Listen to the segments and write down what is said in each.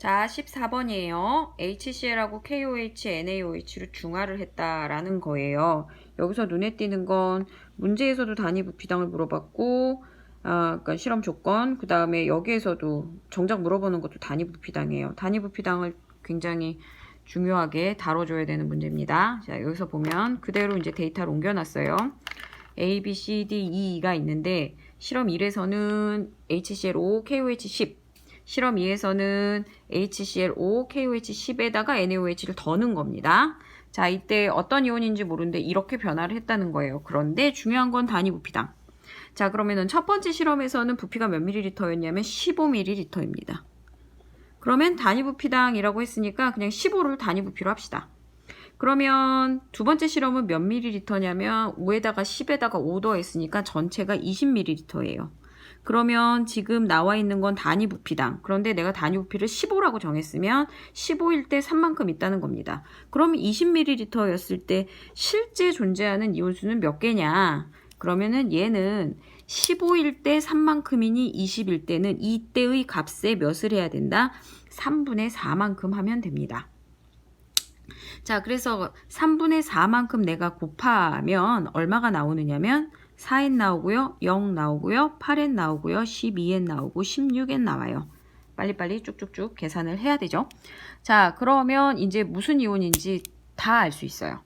자, 14번이에요. HCl하고 KOH, NaOH를 중화를 했다라는 거예요. 여기서 눈에 띄는 건 문제에서도 단위 부피당을 물어봤고, 그러니까 실험 조건, 그 다음에 여기에서도 정작 물어보는 것도 단위 부피당이에요. 단위 부피당을 굉장히 중요하게 다뤄줘야 되는 문제입니다. 자, 여기서 보면 그대로 이제 데이터를 옮겨놨어요. A, B, C, D, E가 있는데 실험 1에서는 HCl5, KOH 10, 실험 2에서는 HCl5, KOH 10에다가 NaOH를 더 넣은 겁니다. 자, 이때 어떤 이온인지 모르는데 이렇게 변화를 했다는 거예요. 그런데 중요한 건 단위 부피당. 자, 그러면은 첫 번째 실험에서는 부피가 몇 ml였냐면 15ml입니다. 그러면 단위 부피당이라고 했으니까 그냥 15를 단위 부피로 합시다. 그러면 두 번째 실험은 몇 ml냐면 5에다가 10에다가 5 더했으니까 전체가 20ml예요. 그러면 지금 나와 있는 건 단위 부피당. 그런데 내가 단위 부피를 15라고 정했으면 15일 때 3만큼 있다는 겁니다. 그럼 20ml였을 때 실제 존재하는 이온수는 몇 개냐? 그러면은 얘는 15일 때 3만큼이니 20일 때는 이때의 값에 몇을 해야 된다? 3분의 4만큼 하면 됩니다. 자, 그래서 3분의 4만큼 내가 곱하면 얼마가 나오느냐면 4n 나오고요, 0 나오고요, 8n 나오고요, 12n 나오고 16n 나와요. 빨리빨리 쭉쭉쭉 계산을 해야 되죠. 자, 그러면 이제 무슨 이온인지 다 알 수 있어요.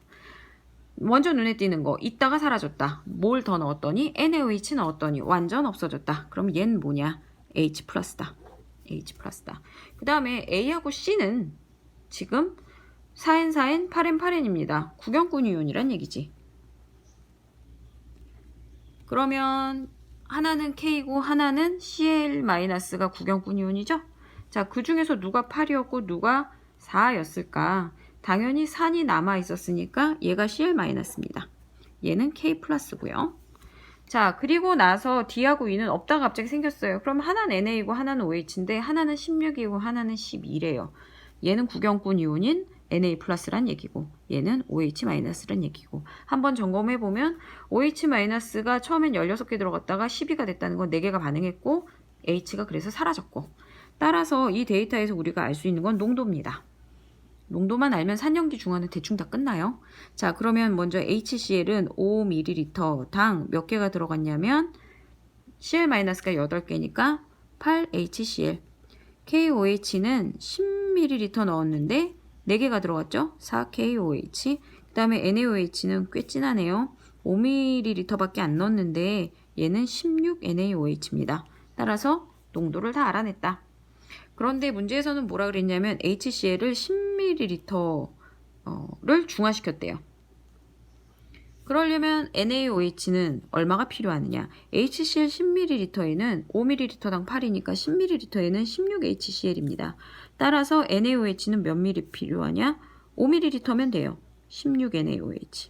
먼저 눈에 띄는 거, 있다가 사라졌다. 뭘 더 넣었더니 NaOH 넣었더니 완전 없어졌다. 그럼 얘는 뭐냐? H 플러스다. H 플러스다. 그 다음에 A하고 C는 지금 4n, 4n, 8n, 8n입니다. 구경꾼 이온이란 얘기지. 그러면 하나는 K고 하나는 Cl-가 구경꾼 이온이죠? 자, 그 중에서 누가 8이었고 누가 4였을까? 당연히 산이 남아 있었으니까 얘가 Cl-입니다. 얘는 K 플러스고요. 자, 그리고 나서 D하고 E는 없다가 갑자기 생겼어요. 그럼 하나는 NA이고 하나는 OH인데 하나는 16이고 하나는 12래요. 얘는 구경꾼 이온인 Na 플러스란 얘기고 얘는 OH 마이너스란 얘기고 한번 점검해 보면 OH 마이너스가 처음엔 16개 들어갔다가 12가 됐다는 건 4개가 반응했고 H가 그래서 사라졌고 따라서 이 데이터에서 우리가 알 수 있는 건 농도입니다. 농도만 알면 산염기 중화는 대충 다 끝나요. 자, 그러면 먼저 HCl은 5ml 당 몇 개가 들어갔냐면 Cl-가 8개니까 8HCl. KOH는 10ml 넣었는데 4개가 들어갔죠? 4KOH. 그 다음에 NaOH는 꽤 진하네요. 5ml 밖에 안 넣었는데 얘는 16NaOH입니다. 따라서 농도를 다 알아냈다. 그런데 문제에서는 뭐라 그랬냐면 HCl을 10ml를 중화시켰대요. 그러려면 NaOH는 얼마가 필요하느냐? HCl 10ml에는 5ml당 8이니까 10ml에는 16HCl입니다. 따라서 NaOH는 몇 ml 필요하냐? 5ml면 돼요. 16NaOH.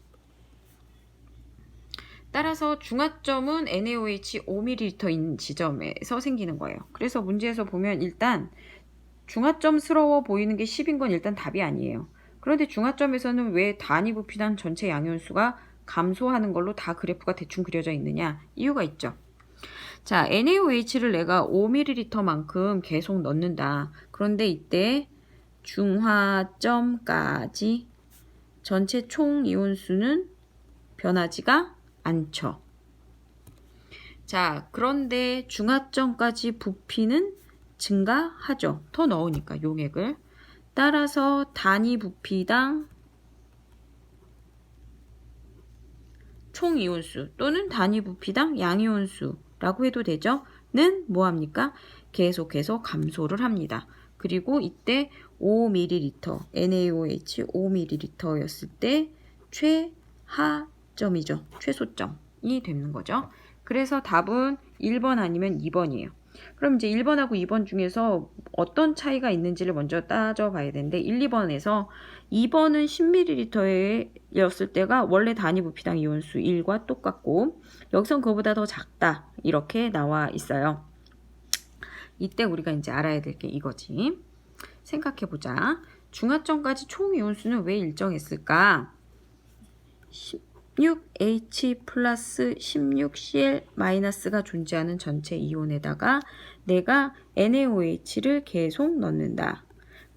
따라서 중화점은 NaOH 5ml인 지점에서 생기는 거예요. 그래서 문제에서 보면 일단 중화점스러워 보이는 게 10인 건 일단 답이 아니에요. 그런데 중화점에서는 왜 단위 부피당 전체 양이온수가 감소하는 걸로 다 그래프가 대충 그려져 있느냐? 이유가 있죠. 자, NaOH를 내가 5ml만큼 계속 넣는다. 그런데 이때 중화점까지 전체 총 이온수는 변하지가 않죠. 자, 그런데 중화점까지 부피는 증가하죠. 더 넣으니까 용액을. 따라서 단위 부피당 총 이온수 또는 단위 부피당 양이온수라고 해도 되죠. 는 뭐합니까? 계속해서 감소를 합니다. 그리고 이때 5ml, NaOH 5ml였을 때 최하점이죠. 최소점이 되는 거죠. 그래서 답은 1번 아니면 2번이에요. 그럼 이제 1번하고 2번 중에서 어떤 차이가 있는지를 먼저 따져봐야 되는데 1, 2번에서 2번은 10ml였을 때가 원래 단위 부피당 이온수 1과 똑같고 여기선 그거보다 더 작다 이렇게 나와 있어요. 이때 우리가 이제 알아야 될 게 이거지. 생각해보자. 중화점까지 총 이온수는 왜 일정했을까? 16H 플러스 16Cl 마이너스가 존재하는 전체 이온에다가 내가 NaOH를 계속 넣는다.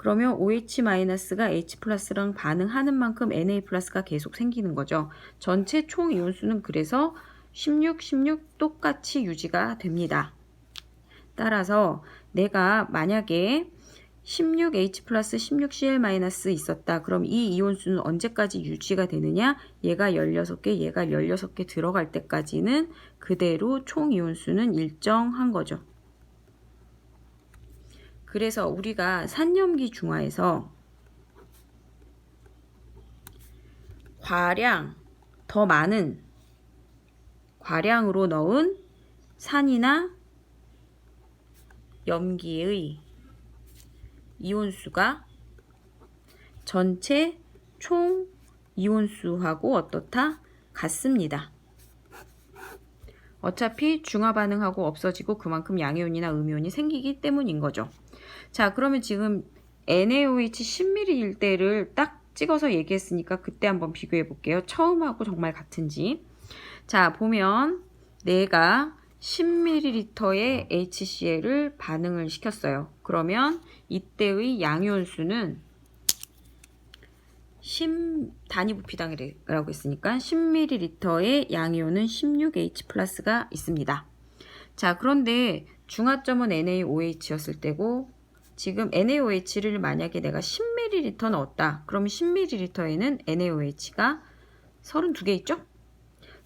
그러면 OH-가 H+랑 반응하는 만큼 Na+가 계속 생기는 거죠. 전체 총 이온수는 그래서 16, 16 똑같이 유지가 됩니다. 따라서 내가 만약에 16H+, 16Cl- 있었다. 그럼 이 이온수는 언제까지 유지가 되느냐? 얘가 16개, 얘가 16개 들어갈 때까지는 그대로 총 이온수는 일정한 거죠. 그래서 우리가 산염기 중화에서 더 많은 과량으로 넣은 산이나 염기의 이온수가 전체 총 이온수하고 어떻다? 같습니다. 어차피 중화 반응하고 없어지고 그만큼 양이온이나 음이온이 생기기 때문인 거죠. 자, 그러면 지금 NaOH 10ml일 때를 딱 찍어서 얘기했으니까 그때 한번 비교해 볼게요. 처음하고 정말 같은지. 자, 보면 내가 10ml의 HCl을 반응을 시켰어요. 그러면 이때의 양이온수는 단위 부피당이라고 했으니까 10ml의 양이온은 16H+가 있습니다. 자, 그런데 중화점은 NaOH였을 때고 지금 NaOH를 만약에 내가 10ml 넣었다. 그러면 10ml에는 NaOH가 32개 있죠?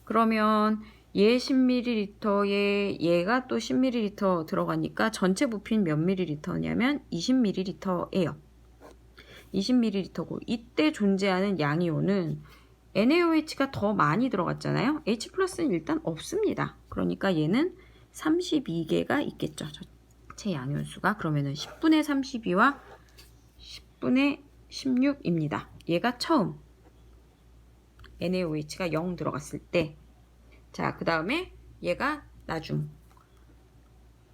그러면 얘 10ml에 얘가 또 10ml 들어가니까 전체 부피는 몇 ml냐면 20ml예요. 20ml고 이때 존재하는 양이온은 NaOH가 더 많이 들어갔잖아요. H+는 일단 없습니다. 그러니까 얘는 32개가 있겠죠. 전체 양이온수가. 그러면은 10분의 32와 10분의 16입니다. 얘가 처음 NaOH가 0 들어갔을 때. 자, 그 다음에 얘가 나중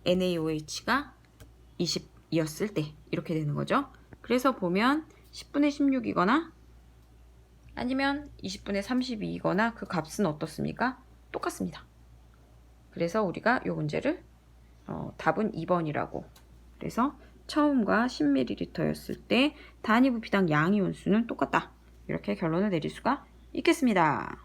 NaOH가 20이었을 때 이렇게 되는 거죠. 그래서 보면 10분의 16이거나 아니면 20분의 32이거나 그 값은 어떻습니까? 똑같습니다. 그래서 우리가 이 문제를 답은 2번이라고. 그래서 처음과 10ml였을 때 단위 부피당 양이온수는 똑같다. 이렇게 결론을 내릴 수가 있겠습니다.